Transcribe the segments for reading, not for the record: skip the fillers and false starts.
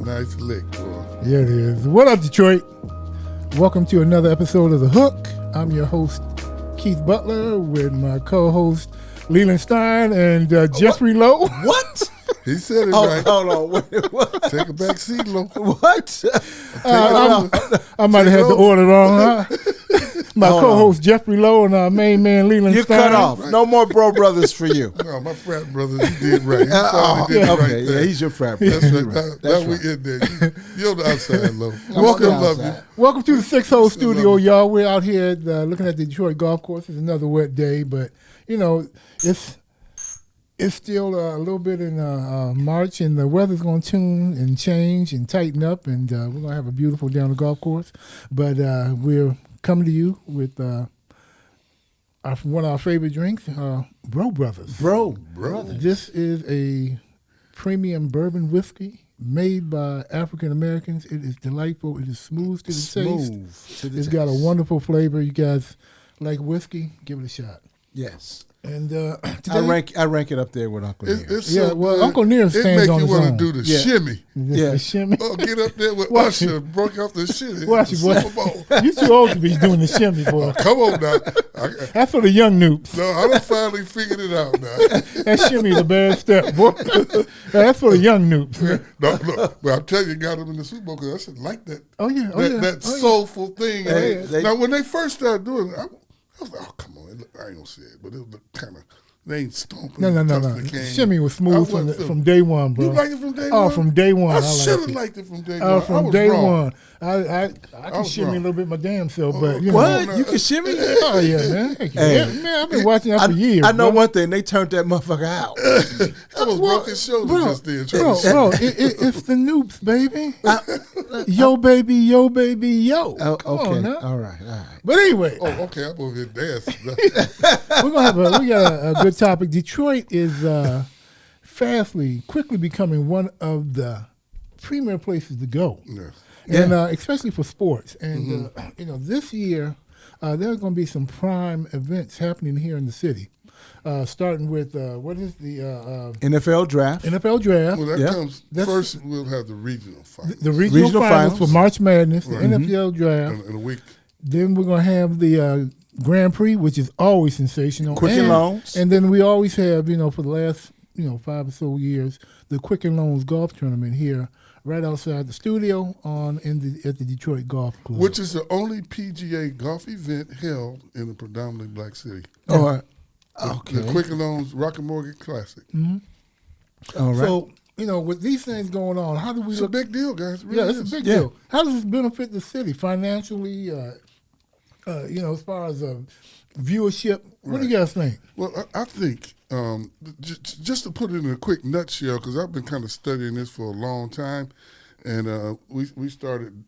nice lick, boy. Yeah, it is. What up, Detroit? Welcome to another episode of The Hook. I'm your host, Keith Butler, with my co-host, Leland Stein and Jeffrey Lowe. What? He said it right. Hold on. Wait, what? Take a back seat, Lo. What? I might have had the order wrong, huh? My co-host, Jeffrey Lowe, and our main man, Leland You Stein. cut off. Right. No more bro brothers for you. No, my frat brother, he did right. He finally did okay, right yeah, there. he's your frat brother. That's right. Right. Now we in there. You're on the outside, Lo. Welcome, Love you. Welcome to the Six-Hole Studio, y'all. We're out here looking at the Detroit golf course. It's another wet day, but, you know, it's still a little bit in March, and the weather's going to tune and change and tighten up, and we're going to have a beautiful day on the golf course. But we're coming to you with one of our favorite drinks, Bro Brothers. Bro Brothers. This is a premium bourbon whiskey made by African Americans. It is delightful. It is smooth to the taste. It's got a wonderful flavor. You guys like whiskey? Give it a shot. Yes. And today, I rank it up there with Uncle Near. It's so well, Uncle Near stands on his own. It make you want to do the shimmy. The shimmy. Oh, get up there with Usher, broke off the shimmy. Watch it, boy. You too old to be doing the shimmy, boy. Come on now. That's for the young noobs. No, I done finally figured it out now. That shimmy is a bad step, boy. That's for the young noobs. No. But I'm telling you, got them in the Super Bowl because I said like that. That soulful thing. Now, when they first started doing it, I was like, oh, come on. I ain't going to say it, but it was kind of, they ain't stomping. No. Shimmy was smooth from day one, bro. You like it from day one? Oh, from day one. I should have liked it from day one. Oh, from day one. I can shimmy wrong. a little bit my damn self, but you what? know. You can shimmy? Oh, yeah, man. Man, I've been watching that for years. I know one thing. They turned that motherfucker out. I was broken shoulder just then. Bro, it's the Noops, baby. Yo, baby, yo. Come on now. All right. But anyway. Oh, okay. I'm over here dancing. we got a good topic. Detroit is quickly becoming one of the premier places to go. Yes. And especially for sports. And, this year, there are going to be some prime events happening here in the city, starting with, what is the NFL draft. NFL draft. Well, that comes first. We'll have the regional finals. The regional finals for March Madness, the NFL draft. In a week. Then we're going to have the Grand Prix, which is always sensational. Quicken Loans. And then we always have, for the last, 5 or so years, the Quicken Loans golf tournament here, right outside the studio at the Detroit Golf Club. Which is the only PGA golf event held in a predominantly black city. Okay. The Quicken Loans Rocket Mortgage Classic. Mm-hmm. All right. So, with these things going on, how do we It's a big deal, guys. It really it's a big deal. How does this benefit the city financially, as far as viewership? What do you guys think? Well, I think, just to put it in a quick nutshell, because I've been kind of studying this for a long time, and we started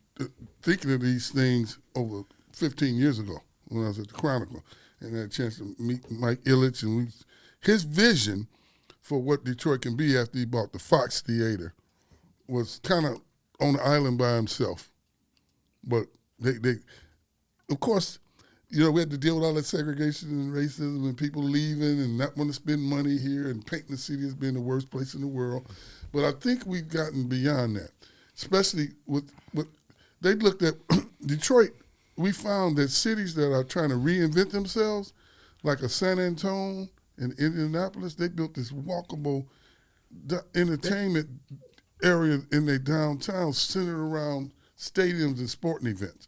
thinking of these things over 15 years ago when I was at the Chronicle, and I had a chance to meet Mike Ilitch, and his vision for what Detroit can be after he bought the Fox Theater was kind of on the island by himself. But they of course, we had to deal with all that segregation and racism and people leaving and not want to spend money here and painting the city as being the worst place in the world. But I think we've gotten beyond that, especially with they looked at Detroit. We found that cities that are trying to reinvent themselves, like a San Antonio and Indianapolis, they built this walkable entertainment area in their downtown centered around stadiums and sporting events.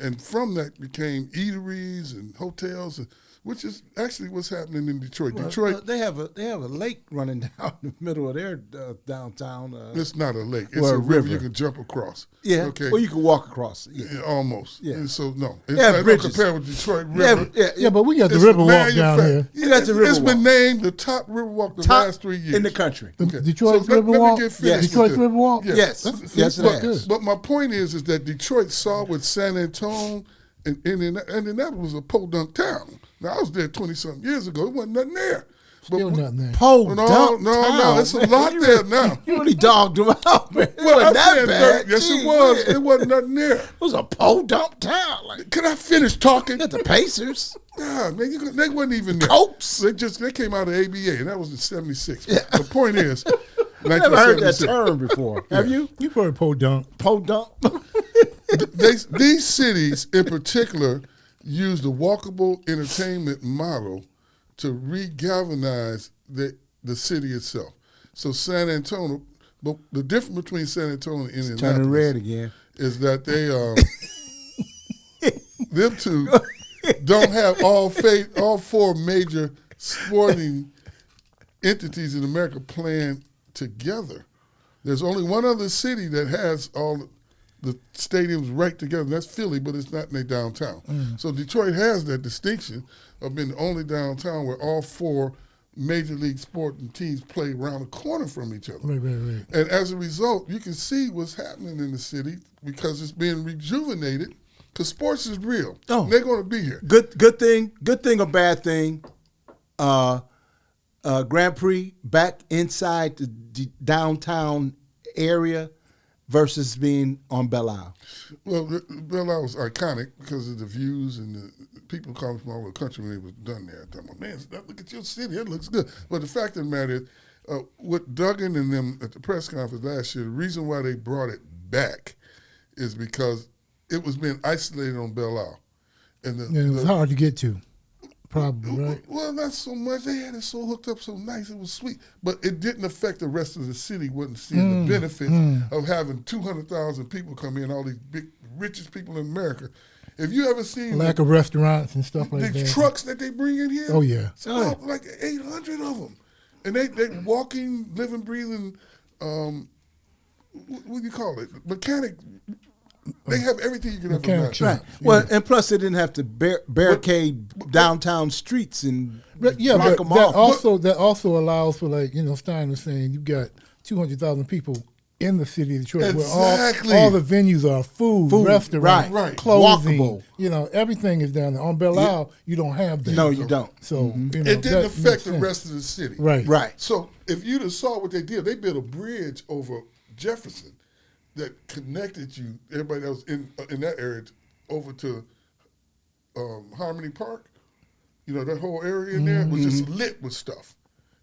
And from that became eateries and hotels, which is actually what's happening in Detroit. Detroit, they have a lake running down the middle of their downtown. It's not a lake. It's a river you can jump across. Yeah. Okay. Or you can walk across. Yeah. Almost. Yeah. And so no, it's not compared with Detroit River. Yeah, but we got the Riverwalk down here. You got the Riverwalk. It's been named the top Riverwalk the last 3 years in the country. Okay. Detroit's Riverwalk. Let me get finished. Detroit's Riverwalk. Yes. Yes, it is. But my point is that Detroit saw with San Antonio and that was a podunk town. Now I was there 20-something years ago. It wasn't nothing there. Still nothing there. No, it's a lot there now. You really dogged them out, man. Well, it wasn't that bad. Yes, it was. It wasn't nothing there. It was a podunk town. Can I finish talking? Got the Pacers. Nah, man, they wasn't even there. Colts. They came out of ABA, and that was in '76. Yeah. The point is, I never heard that 1976. term before. Have you? You've heard podunk. Podunk? These cities in particular use the walkable entertainment model to re-galvanize the city itself. So San Antonio, but the difference between San Antonio and Turning Indianapolis red again. is that they them two don't have all four major sporting entities in America playing together. There's only one other city that has all the stadiums right together, and that's Philly, but it's not in their downtown. So Detroit has that distinction of being the only downtown where all four major league sporting teams play around the corner from each other. Right. And as a result, you can see what's happening in the city because it's being rejuvenated because sports is real. Oh. They're going to be here. Good thing or bad thing. Grand Prix back inside the downtown area versus being on Belle Isle. Well, Belle Isle was iconic because of the views and the people coming from all over the country when it was done there. I thought, man, look at your city. It looks good. But the fact of the matter is, what Duggan and them at the press conference last year, the reason why they brought it back is because it was being isolated on Belle Isle. And It was hard to get to, probably, right? Well, not so much. They had it so hooked up so nice. It was sweet. But it didn't affect the rest of the city. Wasn't seeing the benefits of having 200,000 people come in, all these big, richest people in America. If you ever seen Lack of restaurants and stuff like the that. trucks that they bring in here, Oh, yeah. it's about like 800 of them. And they walking, living, breathing, what do you call it? Mechanic. They have everything you can ever Mechanic imagine. shop. Well, and plus they didn't have to barricade downtown streets and But, yeah, block but them off. that also allows for, like, Stein was saying, you've got 200,000 people in the city of Detroit Exactly. where all the venues are food, restaurants, right. clothing, Walkable. everything is down there. On Belle Isle, you don't have that. No, you don't. So It didn't that affect makes the sense. rest of the city. Right. Right. So if you'd have saw what they did, they built a bridge over Jefferson that connected you, everybody that was in that area, over to Harmony Park. That whole area in there was just lit with stuff.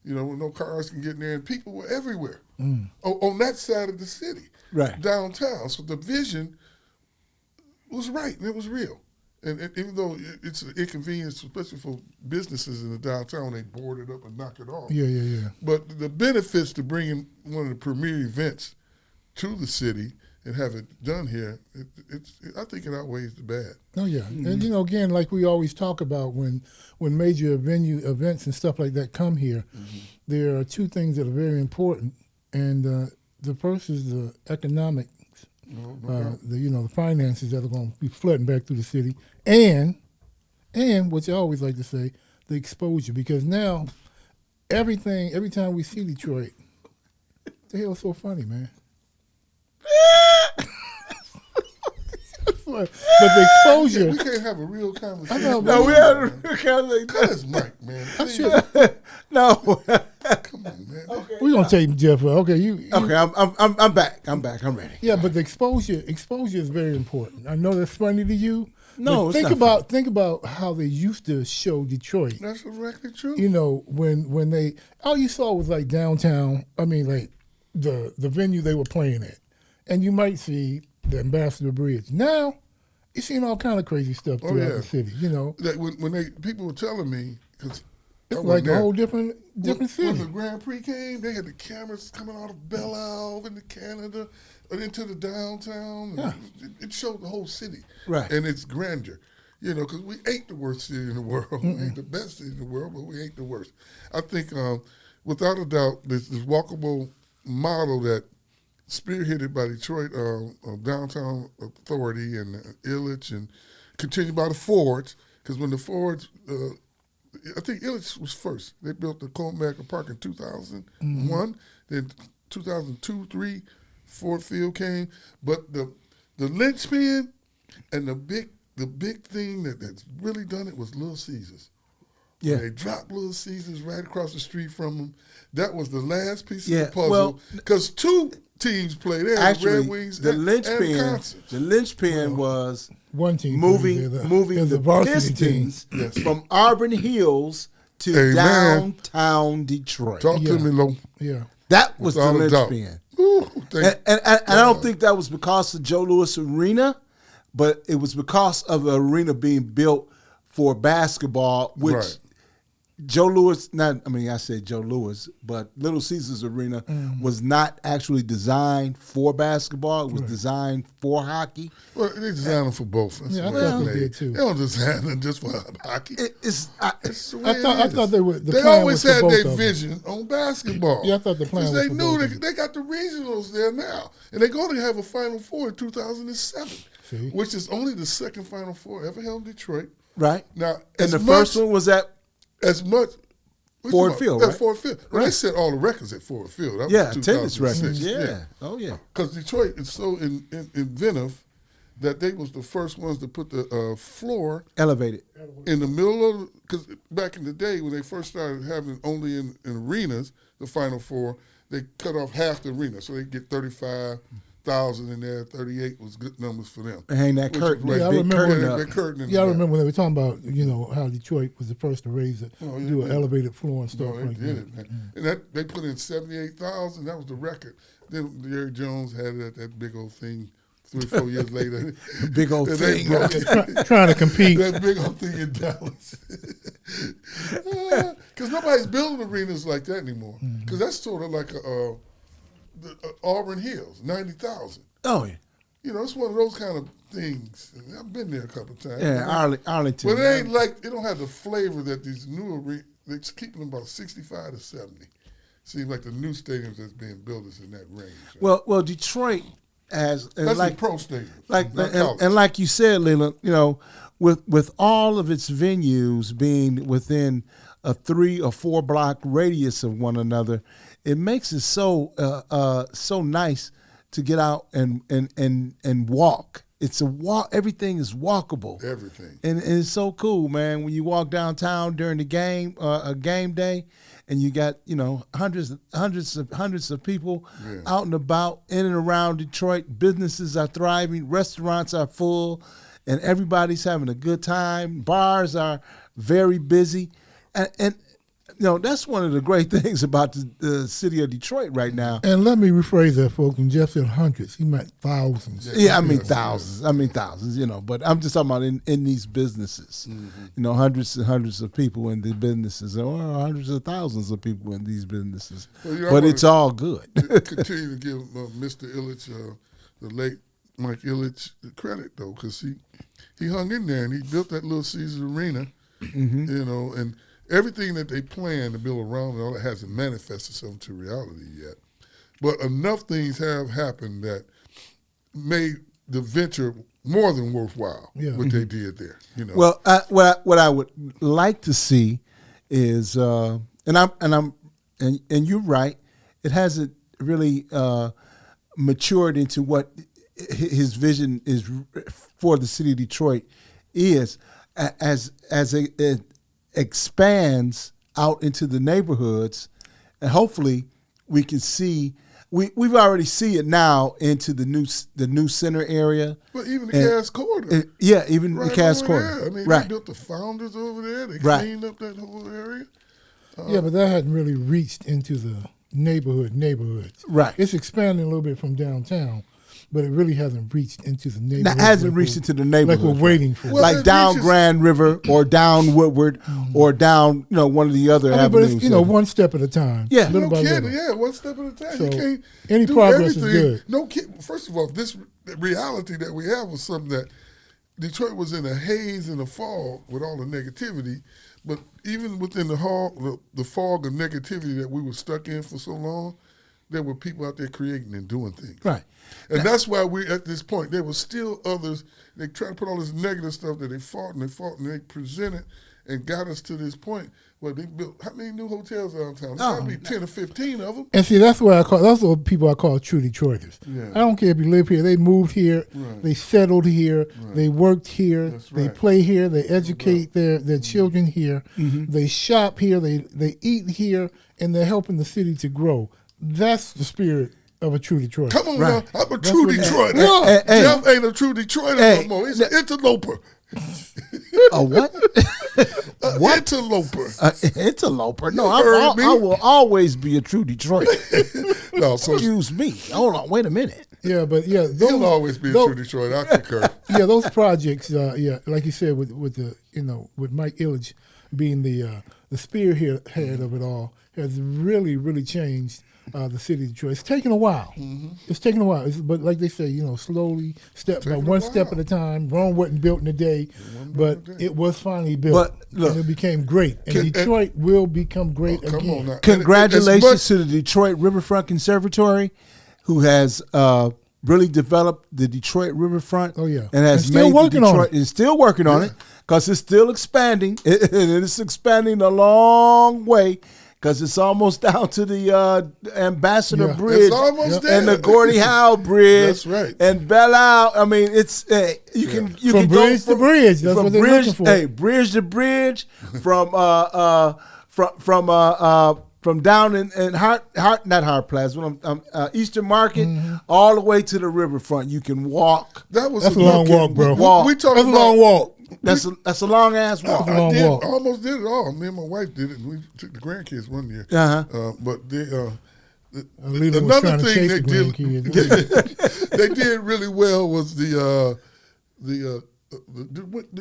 Where no cars can get in there, and people were everywhere on that side of the city, Right. downtown. So the vision was right, and it was real. And even though it's an inconvenience, especially for businesses in the downtown, they board it up and knock it off. Yeah. But the benefits to bringing one of the premier events to the city and have it done here, I think it outweighs the bad. Oh yeah, and again, like we always talk about when major venue events and stuff like that come here, there are two things that are very important, and the first is the economics, the finances that are going to be flooding back through the city, and what you always like to say, the exposure, because now every time we see Detroit, the hell's so funny, man. But the exposure. We can't have a real conversation. I know, No, we had a conversation. Cut his mic, man. Please. No. Come on, man. We're gonna take Jeff. Okay, you. Okay, I'm back. I'm back. I'm ready. Yeah, but the exposure is very important. I know that's funny to you. No, but it's think about how they used to show Detroit. That's directly true. When they all you saw was like downtown. I mean, like the venue they were playing at, and you might see the Ambassador Bridge. Now, you're seeing all kind of crazy stuff throughout the city. That when people were telling me, because It's like a whole different city. When the Grand Prix came, they had the cameras coming out of Belle Isle into Canada and into the downtown. Yeah. It showed the whole city. Right. And its grandeur. Because we ain't the worst city in the world. We ain't the best city in the world, but we ain't the worst. I think, without a doubt, this walkable model that spearheaded by Detroit Downtown Authority and Ilitch and continued by the Fords, because when the Fords, I think Ilitch was first. They built the Comerica Park in 2001. Then 2002, 3, Ford Field came. But the linchpin and the big thing that's really done it was Little Caesars. Yeah. They dropped Little Caesars right across the street from them. That was the last piece Yeah, of the puzzle. well, because two teams played there, Actually, Red Wings the and linchpin was One team moving there's the a varsity team. Pistons from Auburn Hills to Amen. downtown Detroit. Talk to me, Lo. Yeah. That was the Without a doubt. linchpin. Ooh, thank And I don't think that was because of Joe Louis Arena, but it was because of the arena being built for basketball, which Right. Joe Louis, I said Joe Louis, but Little Caesars Arena was not actually designed for basketball. It was designed for hockey. Well, they design them for both. That's Yeah, I the way thought it's they made. did, too. They don't design them just for hockey. It's That's the way I it is. thought they were. The They plan always was for had both their of them. vision on basketball. Yeah, I thought the plan 'Cause was they for knew both of they got the regionals there now, and they're going to have a Final Four in 2007, See? which is only the second Final Four ever held in Detroit. right. Now, And the first one was at as much. what Ford you talking Field, about? right? At Ford Field. Well, they set all the records at Ford Field. That was tennis 2006. records. Yeah. Oh yeah. Because Detroit is so inventive that they was the first ones to put the floor Elevated. in the middle of, because back in the day when they first started having only in arenas, the Final Four, they cut off half the arena. So they get 35,000 in there, 38 was good numbers for them. And hang that Which curtain, was that Yeah, I big remember curtain that up. big curtain in Yeah, I the remember when they were talking about how Detroit was the first to raise it, Oh, yeah, do an yeah. elevated floor and stuff No, they like did that. it, man. And that they put in 78,000. That was the record. Then Jerry Jones had that big old thing 3 or 4 years later. Big old that they thing. broke it. Trying to compete. That big old thing in Dallas. Because nobody's building arenas like that anymore. Because that's sort of like the Auburn Hills, 90,000. Oh yeah. You know, it's one of those kind of things. I've been there a couple of times. Yeah, Arlington. But it ain't like, it don't have the flavor that these new arenas, they're keeping them about 65 to 70. Seems like the new stadiums that's being built is in that range. Well, Detroit has That's like like pro stadiums. like not and, college. and like you said, Leland, with all of its venues being within a 3 or 4 block radius of one another, it makes it so nice to get out and walk. It's a walk. Everything is walkable. Everything. And it's so cool, man. When you walk downtown during the game, a game day, and you got hundreds of people out and about in and around Detroit. Businesses are thriving, restaurants are full, and everybody's having a good time. Bars are very busy, and that's one of the great things about the city of Detroit right now. And let me rephrase that, folks. When Jeff said hundreds, he meant thousands. Yeah, I mean Yes, thousands. I mean thousands, but I'm just talking about in these businesses. Hundreds and hundreds of people in the businesses, or hundreds of thousands of people in these businesses. Well, I but wanna it's all good. Continue to give Mr. Ilitch, the late Mike Ilitch, the credit, though, because he hung in there and he built that Little Caesars Arena, and everything that they planned to build around it, all it hasn't manifested itself into reality yet. But enough things have happened that made the venture more than worthwhile. Yeah. What they did there. Well, what I would like to see is, and you're right, it hasn't really matured into what his vision is for the city of Detroit is as it expands out into the neighborhoods, and hopefully we can see. We've already see it now into the new center area. But even the Cass Corridor. Even right the Cass over Corridor. there. I mean, right. they built the Founders over there. They Right. cleaned up that whole area. Yeah, but that hadn't really reached into the neighborhoods. Right. It's expanding a little bit from downtown, but it really hasn't reached into the That neighborhood. hasn't reached into the neighborhood. Like we're waiting for. Well, like it down reaches- Grand River or down Woodward or down one of the other I mean, but avenues. it's one step at a time. Yeah. little No by kidding, little. yeah, one step at a time. So, you can't any do progress is everything. good. No kid. First of all, this reality that we have was something that Detroit was in a haze in the fog with all the negativity. But even within the fog of negativity that we were stuck in for so long, there were people out there creating and doing things. Right. And that's why we're at this point. There were still others. They tried to put all this negative stuff that they fought and they presented and got us to this point where they built how many new hotels downtown? There's got to be 10 or 15 of them. And see, that's the people I call true Detroiters. Yeah. I don't care if you live here. They moved here. Right. They settled here. Right. They worked here. That's They right. play here. They educate their children here. They shop here. They eat here, and they're helping the city to grow. That's the spirit of a true Detroiter. Come on Right. now. I'm a true what- Detroiter. Hey, Jeff ain't a true Detroiter Hey. no more. He's an interloper. A what? interloper. Interloper. No, You heard me? I will always be a true Detroit. No, so Excuse me. Hold on. Wait a minute. Yeah, but yeah, he'll always be a true Detroit. I concur. Yeah, those projects. Yeah, like you said, with the with Mike Ilitch being the spearhead of it all, has really changed the city of Detroit. It's taken a while. It's taken a while, but like they say, slowly, step by one step at a time. Rome wasn't built in a day, but it was finally built. But look, and it became great, and Detroit will become great Come again. on now. Congratulations to the Detroit Riverfront Conservatory, who has really developed the Detroit Riverfront. Oh, yeah. And has And still made working on Detroit, it. and still working on it because it's still expanding. And it's expanding a long way because it's almost down to the Ambassador Yeah. Bridge It's almost there. and the Gordie Howe Bridge. That's right. And Belle Isle. I mean, it's you can From go bridge to bridge. That's from what they're bridge, looking for. Hey, bridge to bridge, from down in not Hart Plaza, Eastern Market, all the way to the riverfront. You can walk. That's a long walk, bro. We talking That's a about long walk. That's a long ass walk. a long walk. I almost did it all. Me and my wife did it. And we took the grandkids one year. But they, Leland was another trying to thing chase they the did, grandkids. they did really well was the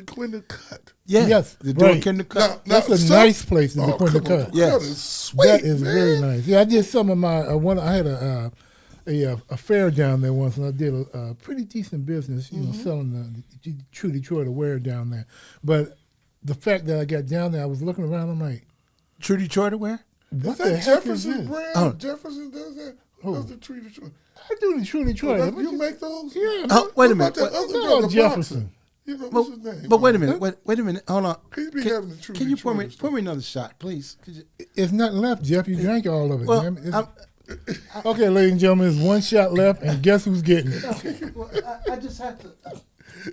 Quinta Cut. Yeah, Yes, they're doing right. kindergarten. That's a nice place in the Quinta Cut. Yes. That is sweet, That is man. very nice. Yeah, I did some of my I had a fair down there once, and I did a pretty decent business, selling the True Detroit wear down there. But the fact that I got down there, I was looking around. I'm like, True Detroit wear? what Is the that heck is Jefferson this? brand? Oh. Jefferson does that? Does the True Detroit? I do the True Detroit. You make those? Yeah, Oh, wait a What minute. about that other It's brother, all Boxer? Jefferson. What's his name? But wait a minute. Wait a minute. Hold on. He be having the True Can you Detroit pour me another shot, please? Could you? It's nothing left, Jeff. You drank all of it. Well, man. Okay, ladies and gentlemen, there's one shot left, and guess who's getting it? Well, I just have to.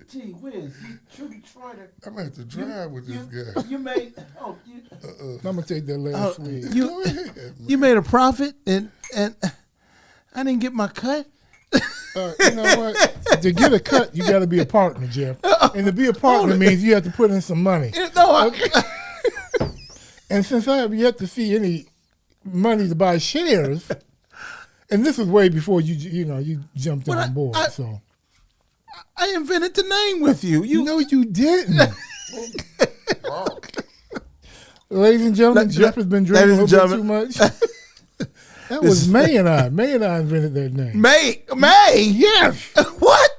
Gee whiz, you True Detroiter. I'm going to have to drive with this guy. You made. I'm gonna take that last swig. Go ahead, man. You made a profit, and I didn't get my cut. You know what? To get a cut, you got to be a partner, Jeff. And to be a partner means you have to put in some money. No, And since I have yet to see any money to buy shares, and this was way before you jumped on board. So I invented the name with you. no, you didn't. Ladies and gentlemen, Jeff has been drinking a ladies little and bit too much. That was May and I. May and I invented that name. May. Yes. What?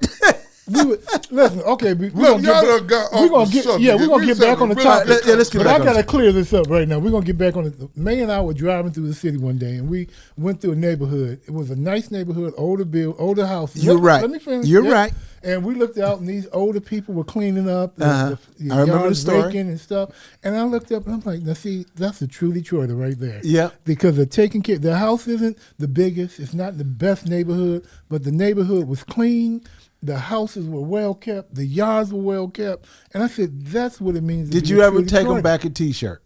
Listen, okay, we're Look, gonna y'all get done got we're off gonna the get subject. we're gonna get back on the topic. let's get But back I on gotta it. clear this up right now. We're gonna get back on it. May and I were driving through the city one day, and we went through a neighborhood. It was a nice neighborhood, older houses. You're right. Let me finish. You're Yeah. right. And we looked out, and these older people were cleaning up. I remember the yards, story. raking and stuff. And I looked up, and I'm like, now see, that's a true Detroiter right there. Yeah. Because they're taking care. Their house isn't the biggest. It's not the best neighborhood, but the neighborhood was clean. The houses were well kept. The yards were well kept. And I said, that's what it means. To Did be you a ever true take them Detroiter. back a T-shirt?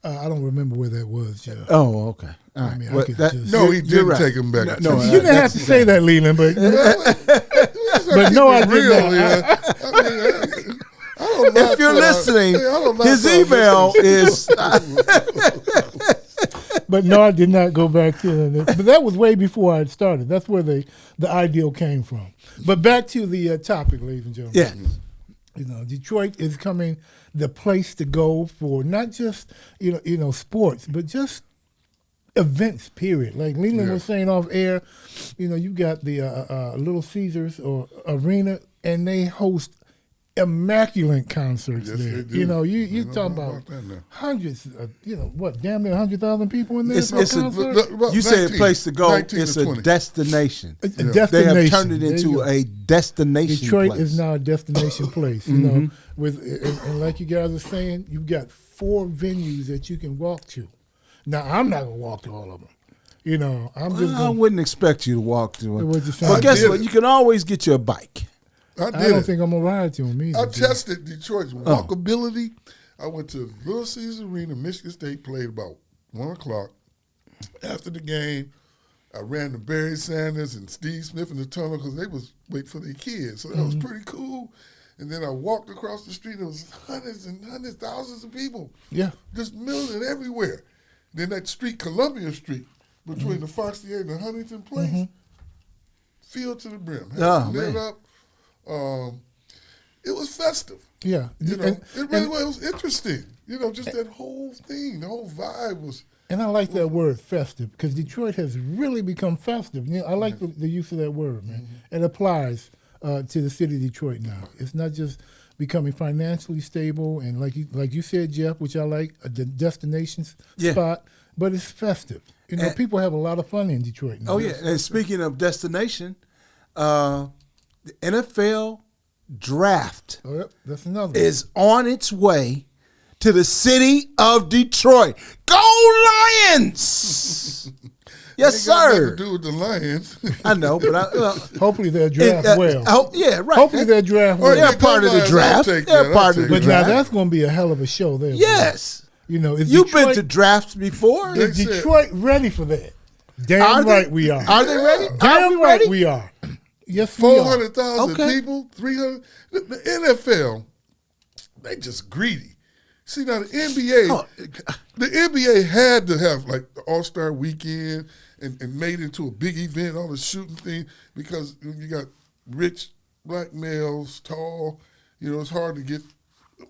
I don't remember where that was, Jeff. Oh, okay. All right. mean, I Well, could that- just- No, he you're didn't right. take him back. No, You didn't have to say that, Leland, but no, I didn't. Real, yeah. I mean, I don't If you're listening, his email is. But no, I did not go back to that. But that was way before I had started. That's where the ideal came from. But back to the topic, ladies and gentlemen. Yeah. Detroit is coming the place to go for not just sports, but just events. Period. Like Leland was saying off air, you got the Little Caesars or Arena, and they host immaculate concerts Yes, there. they do. You I talking know about about that now. hundreds. Damn near 100,000 people in there. It's for a a- concert? About You say a 19, place to go. 19 It's to a 20. destination. A They destination. have turned it There you into go. a destination. Detroit place. is now a destination place. And like you guys are saying, you've got 4 venues that you can walk to. Now I'm not gonna walk to all of them. I'm just I gonna. wouldn't expect you to walk to it. What you But saying? guess did what? it. You can always get you a bike. I I did don't it. think I'm gonna ride to them either. I Jeff. tested Detroit's walkability. I went to Little Caesars Arena. Michigan State played about 1 o'clock. After the game, I ran to Barry Sanders and Steve Smith in the tunnel because they was waiting for their kids. So that was pretty cool. And then I walked across the street. There was hundreds and hundreds, thousands of people. Yeah. Just milling everywhere. Then that street, Columbia Street, between the Fox Theater and the Huntington Place, filled to the brim. Had Oh, it lit man. up. It was festive. Yeah. You know, And- it really was. It was interesting. You know, just that whole thing, the whole vibe was. And I like that word festive because Detroit has really become festive. You know, I like the use of that word, man. It applies to the city of Detroit now. It's not just becoming financially stable and like you said, Jeff, which I like, a destination Yeah. spot, but it's festive. You know, And- people have a lot of fun in Detroit now. Oh yeah, and speaking of destination, the NFL draft Oh, yep, that's another one. is on its way to the city of Detroit. Go Lions! Yes, Ain't got nothing sir. to do with the Lions. I know, but Hopefully they'll draft well. yeah, right. Hopefully they'll draft Or well. yeah, They're part of the Lions, draft. I'll take They're that, part I'll of the take But that. now draft. that's going to be a hell of a show there. Yes. You know, is You've Detroit, been to drafts before. They is said- Detroit ready for that? Damn Are they- right we are. Are they ready? Are Damn we right ready? we are. Yes, we are. 400,000 Okay. people, 300. The NFL, they just greedy. See, now the NBA, Oh, the NBA had to have like the All-Star weekend and made it into a big event, all the shooting thing, because you got rich black males, tall, you know, it's hard to get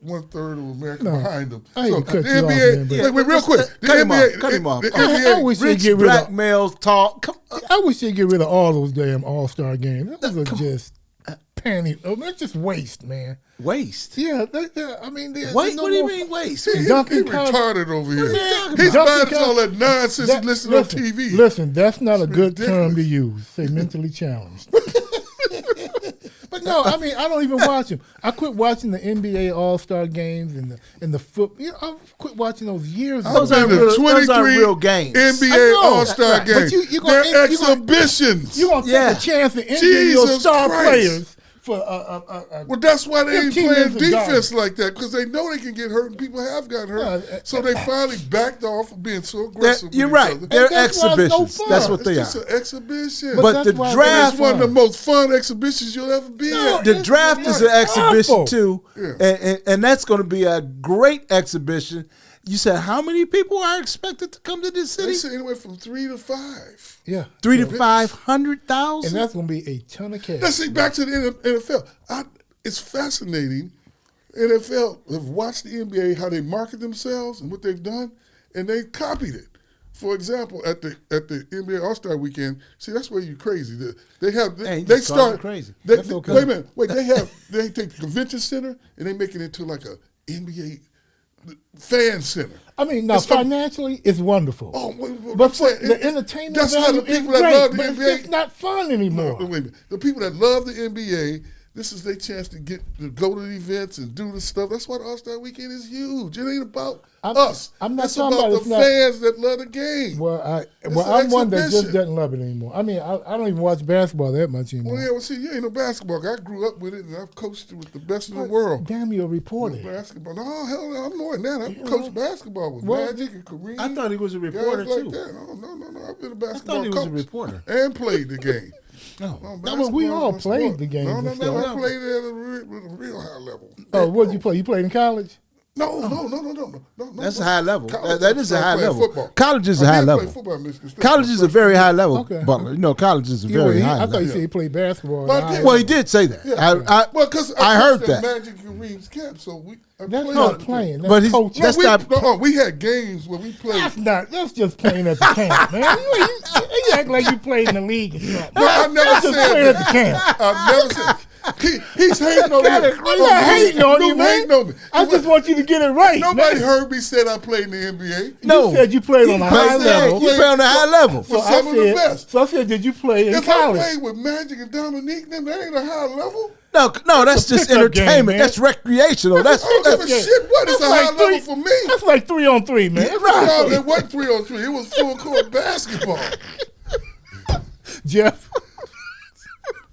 1/3 of America No, behind them. I hate to cut the you off, NBA, man, but- wait, real quick. The Cut him NBA, off, cut him off. The I NBA, wish they'd rich get rid black of. males talk. I wish they'd get rid of all those damn All-Star games. Those are just panty. Oh, that's just waste, man. Waste. Yeah, I mean, Wait, no what do you more- mean waste? he Duncan Collins- retarded over here. What are you talking He's about? buying Duncan all that nonsense That- he listens listen, on TV. Listen, that's not a good term to ridiculous. use. Say mentally challenged. But no, I mean I don't even watch them. I quit watching the NBA All-Star games and the foot. You know, I quit watching those years ago. Those aren't Been to real- those aren't 23 real games. I NBA know, All-Star right, but games. you gonna- They're you gonna- exhibitions. You're gonna take Yeah. a chance to injure your Jesus star Christ. players for Well, that's why they ain't 15 playing minutes of defense like that, because they know they can get hurt, and people have gotten hurt. So they finally backed off of being so aggressive. You're with right. each other. They're that's why it's no exhibitions. fun. That's what It's they just are. an exhibition. But But that's the why draft, it's one of the most fun exhibitions you'll ever be No, at. the it's draft is an not exhibition awful. too, Yeah. and that's going to be a great exhibition. You said how many people are expected to come to this They city? say anywhere from 3 to 5. yeah, 3 to and 500,000. that's gonna be a ton of cash. Let's see, back to the NFL. It's fascinating. NFL have watched the NBA, how they market themselves and what they've done, and they copied it. For example, at the NBA All-Star Weekend, see, that's where you're crazy. They have Hey, you they just called start me crazy. They, That's okay. Wait a minute, wait. They take the convention center and they make it into like a NBA fan center. I mean, now It's from- financially, it's wonderful. Oh, wait, but I'm for saying, the entertainment that's how value the is people that great, love the but NBA. it's just not fun anymore. Wait a minute. The people that love the NBA, this is their chance to go to the events and do the stuff. That's why the All-Star Weekend is huge. It ain't about us. I'm not it's talking about about the it's not- fans that love the game. Well, an I'm one that just exhibition. doesn't love it anymore. I mean, I don't even watch basketball that much anymore. Well, yeah, well, see, you ain't no basketball guy. I grew up with it, and I've coached it with the best in the world. Damn, you're a reporter. Basketball. No, hell no, I'm more than that. I've coached basketball with Well, Magic and Kareem. I thought he was a guys reporter like too. that. No. I've been a basketball thought he was a coach reporter. and played the game. No. No, but we basketball all is my played sport. the game No, and I stuff. played at a real high level. Oh, what did you play? You played in college? No. That's a high level. College, That is a I high played level. football. College is a I high did play level. football in Michigan State. College is a very high level, Okay. Butler. You know, college is a Yeah, very high I thought level. you said he played basketball. But I at did. Well, he did say that. Well, because I heard that. Magic and Kareem's camp, so I That's played not at the playing. camp. That's But he's- coaching. that's not- We had games where we played. That's just playing at the camp, man. You act like you played in the league or something. No, I never That's just said playing that. at the camp. I never said. He's hating on me. I'm not hating on you, man. Hating on me. I just want you to get it right. Nobody man. heard me say I played in the NBA. No. You said you played on a high played- level. You play on a high level. For some of the best. So I said, did you play in If I college? played with Magic and Dominique, then that ain't a high level. No, that's just pickup game, entertainment. man. That's recreational. That's I don't give a shit what is a That's high like level three- for me. That's like 3-on-3, man. No, it wasn't 3-on-3. It was full court basketball. Jeff.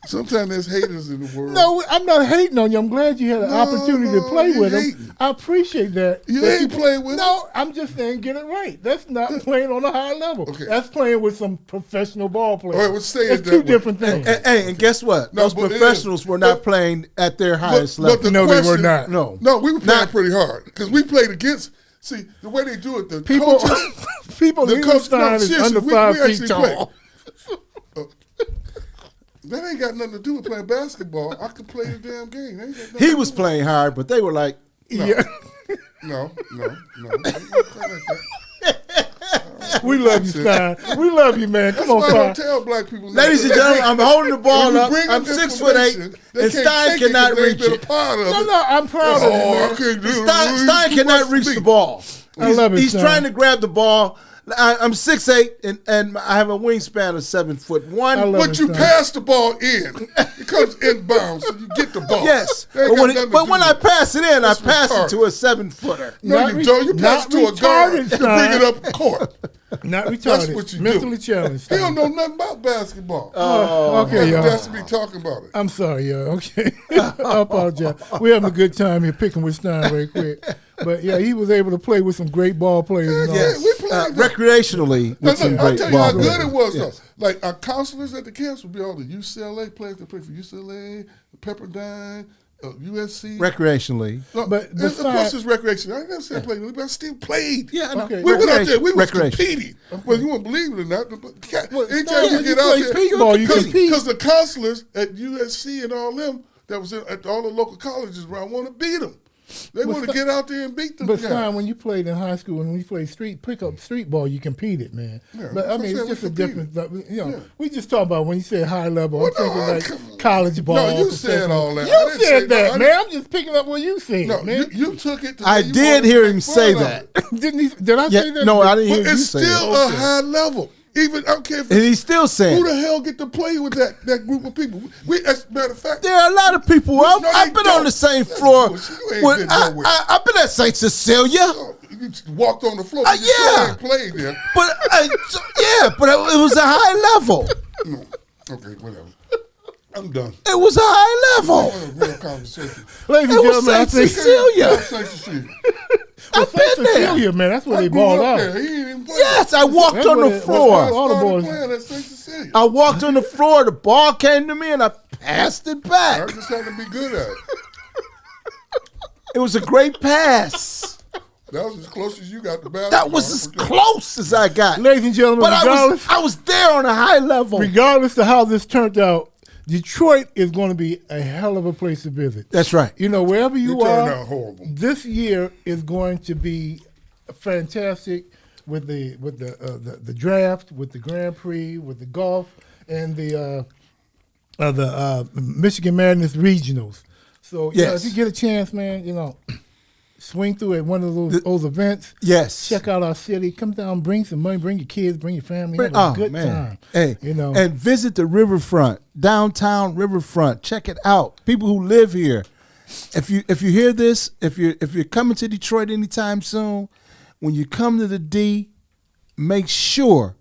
Sometimes there's haters in the world. No, I'm not hating on you. I'm glad you had an opportunity to play you with him. hating. I appreciate that. You That ain't playing with him. No, I'm just saying get it right. That's not playing on a high level. Okay. That's playing with some professional ball players. All right, well, say it it's that two way. different things. And guess what? No, Those but it professionals is. were not But- playing at their highest But level. the No, they were question- not. No. we were playing Not- pretty hard because we played against. See the way they do it. The People, coaches, people, the coach, Liebenstein is seriously, under we 5 feet actually tall. played. That ain't got nothing to do with playing basketball. I could play the damn game. That ain't got nothing He to was do with- playing hard, but they were like, Yeah, No. We don't play like that. we love you, Stein. We love you, man. Come That's on, why I don't Stein. tell black people. ladies and gentlemen, I'm holding the ball When you up. bring I'm them 6'8", information, they and can't Stein take it cannot 'cause they reach ain't it. been a part of No, it. no, I'm proud of you, Oh, I man. can't do it. Stein cannot reach the ball. I love it, He's Stein. trying to grab the ball. I'm 6'8", and I have a wingspan of 7'1". I love But it, you Stein. pass the ball in. It comes inbounds, so you get the ball. Yes, That ain't but got when, nothing to but do when I with it. pass it in, That's I pass retarded. it to a 7-footer. No, Not you re- don't. You pass not to a guard retarded, and Stein. bring it up court. Not retarded. That's what you Mentally do. challenged. He Stein. don't know nothing about basketball. Okay, y'all. That's to be talking about it. I'm sorry, y'all. Okay. I apologize. We're having a good time here picking with Stein very quick. But, yeah, he was able to play with some great ball players. And all. Yeah, we played. Recreationally, with some Look, I'll great tell you how ball good players. it was, Yes. though. Like, our counselors at the camps would be all the UCLA players that play for UCLA, Pepperdine, USC. Recreationally. No, But and of Stein- course, it's recreation. I never said played, but I still played. Yeah, I know. Okay. We went out there. We was Recreation. competing. Well, you won't believe it or not. But Well, anytime Stein, you you get out play there, speedball, you compete. because the counselors at USC and all them that was at all the local colleges around want to beat them. They want to get out there and beat them. But guys. Stein, when you played in high school and when you played street ball, you competed, man. Yeah, But I that's mean, what it's I'm just a saying, different. You know, Yeah. we just talk about when you say high level. Well, I'm thinking no, like come on. college ball. No, you said professional. all that. I You didn't say- said no, that, I man. I'm just picking up what you said, No, man. you took it. To I where you did wanted hear to him make say fun of that. it. Did I Yeah, say that? no, I didn't hear But you it's say still that. a high level. Even I don't care if And he's still saying who it. the hell get to play with that group of people. We, as a matter of fact, There are a lot of people. No, I've they been don't. on the same That's floor. bullshit. You ain't When been nowhere. I've been at St. Cecilia, you just walked on the floor. But you yeah. still ain't played there. but but it was a high level. No. Okay, whatever. I'm done. It was a high level. That was a real conversation. Ladies It and was gentlemen, I St. think Cecilia. Yeah, St. Cecilia. I've been there. Cecilia, man, that's where I they grew ball up out. there. He ain't even playing. Yes, I walked That's on what the it- I floor. all the started boys- playing at St. Cecilia. I walked on the floor. The ball came to me, and I passed it I back. just had to be good at it. It was a great pass. That was as close as you got to basketball. That was as close as I got. Ladies and gentlemen, But regardless, I was there on a high level. regardless of how this turned out, Detroit is going to be a hell of a place to visit. That's right. You know, wherever you It turned are, out horrible. this year is going to be fantastic with the draft, with the Grand Prix, with the golf, and the Michigan Madness regionals. So you know, Yes. if you get a chance, man, you know, swing through at one of those events. Yes. Check out our city. Come down, bring some money, bring your kids, bring your family. Have a good time. Hey, you know, and visit the riverfront, downtown riverfront. Check it out. People who live here. If you hear this, if you're coming to Detroit anytime soon, when you come to the D, make sure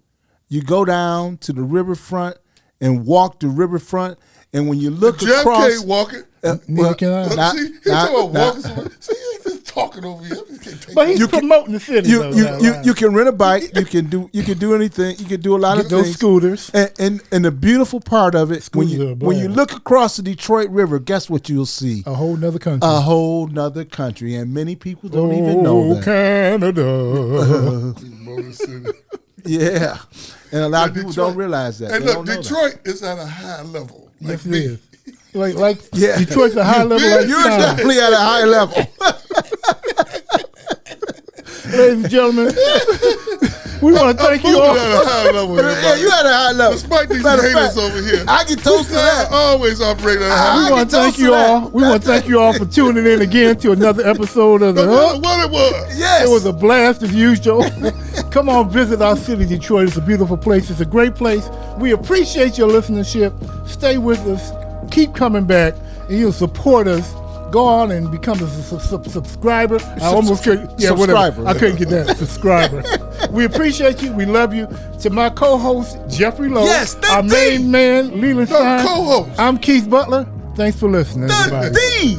you go down to the riverfront and walk the riverfront. And when you look Jeff across, can't walk it. neither can I. Nah, See, he's nah, talking about nah. walking somewhere. See, you ain't just talking over here. You can't take But he's You can- promoting the city. you though, you, that you, line. you can rent a bike. You can do anything. You can do a lot of Get those things. scooters. And the beautiful part of it, when Scooters are a you blast. look across the Detroit River, guess what you'll see? A whole nother country. A whole nother country, and many people don't even know that. Canada. Motor City. Yeah, and a lot of Yeah, people Detroit. don't realize that. And They look, don't know that. Detroit is at a high level. Yes, Like it me. is. Like Yeah. Detroit's a high level. Like You're Stein. definitely at a high level. Ladies and gentlemen, we want to thank you Moving all. at a high level. Yeah, you at a high level. Despite these Matter of haters fact, over here. I get toast to I that. always operate at a high We level. want to get thank toast you to that. all. We want to thank you all for tuning in again to another episode of the No Hook. matter what it was. Yes. It was a blast as usual. Come on, visit our city, Detroit. It's a beautiful place. It's a great place. We appreciate your listenership. Stay with us. Keep coming back, and you'll support us. Go on and become a subscriber. I almost could, yeah, whatever. Subscriber. I couldn't get that subscriber. We appreciate you. We love you. To my co-host, Jeffrey Lowe. Yes, the our D. main man, Leland The Stein. co-host. I'm Keith Butler. Thanks for listening, everybody. The D.